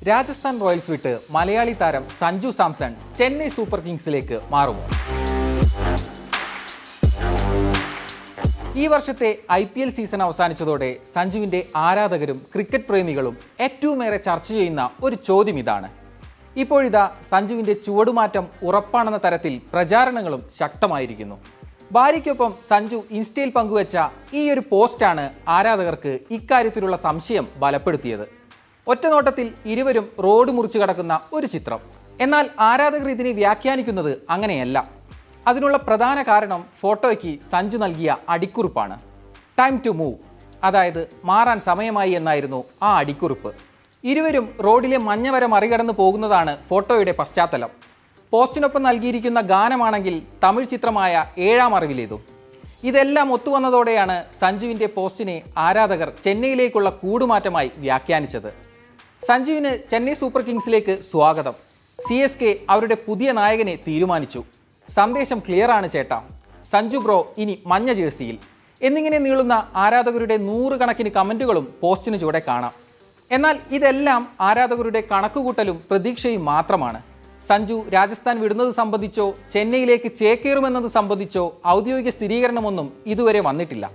Rajasthan Royals വിട്ട് മലയാളി താരം Sanju Samson Chennai super കിങ്സിലേക്ക് മാറുമോ? ഈ വർഷത്തെ IPL സീസൺ അവസാനിച്ചതോടെ സഞ്ജുവിന്റെ ആരാധകരും ക്രിക്കറ്റ് പ്രേമികളും ഏറ്റവുമേറെ ചർച്ച ചെയ്യുന്ന ഒരു ചോദ്യം ഇതാണ്. ഇപ്പോഴിതാ സഞ്ജുവിന്റെ ചുവടുമാറ്റം ഉറപ്പാണെന്ന തരത്തിൽ പ്രചാരണങ്ങളും ശക്തമായിരിക്കുന്നു. ഭാര്യയ്ക്കൊപ്പം സഞ്ജു ഇൻസ്റ്റയിൽ പങ്കുവച്ച ഈ ഒരു പോസ്റ്റാണ് ആരാധകർക്ക് ഇക്കാര്യത്തിലുള്ള സംശയം ബലപ്പെടുത്തിയത്. ഒറ്റനോട്ടത്തിൽ ഇരുവരും റോഡ് മുറിച്ചു കടക്കുന്ന ഒരു ചിത്രം. എന്നാൽ ആരാധകർ ഇതിനെ വ്യാഖ്യാനിക്കുന്നത് അങ്ങനെയല്ല. അതിനുള്ള പ്രധാന കാരണം ഫോട്ടോയ്ക്ക് സഞ്ജു നൽകിയ അടിക്കുറിപ്പാണ്. ടൈം ടു മൂവ്, അതായത് മാറാൻ സമയമായി എന്നായിരുന്നു ആ അടിക്കുറിപ്പ്. ഇരുവരും റോഡിലെ മഞ്ഞവര മറികടന്ന് പോകുന്നതാണ് ഫോട്ടോയുടെ പശ്ചാത്തലം. പോസ്റ്റിനൊപ്പം നൽകിയിരിക്കുന്ന ഗാനമാണെങ്കിൽ തമിഴ് ചിത്രമായ ഏഴാം അറിവിലേതും. ഇതെല്ലാം ഒത്തുവന്നതോടെയാണ് സഞ്ജുവിൻ്റെ പോസ്റ്റിനെ ആരാധകർ ചെന്നൈയിലേക്കുള്ള കൂടുമാറ്റമായി വ്യാഖ്യാനിച്ചത്. സഞ്ജുവിന് ചെന്നൈ സൂപ്പർ കിങ്സിലേക്ക് സ്വാഗതം. CSK അവരുടെ പുതിയ നായകനെ തീരുമാനിച്ചു. സന്ദേശം ക്ലിയറാണ് ചേട്ടാ, സഞ്ജു ബ്രോ ഇനി മഞ്ഞ ജേഴ്സിയിൽ എന്നിങ്ങനെ നീളുന്ന ആരാധകരുടെ 100 കണക്കിന് കമൻറ്റുകളും പോസ്റ്റിന് ചുവടെ കാണാം. എന്നാൽ ഇതെല്ലാം ആരാധകരുടെ കണക്കുകൂട്ടലും പ്രതീക്ഷയും മാത്രമാണ്. സഞ്ജു രാജസ്ഥാൻ വിടുന്നത് സംബന്ധിച്ചോ ചെന്നൈയിലേക്ക് ചേക്കേറുമെന്നത് സംബന്ധിച്ചോ ഔദ്യോഗിക സ്ഥിരീകരണമൊന്നും ഇതുവരെ വന്നിട്ടില്ല.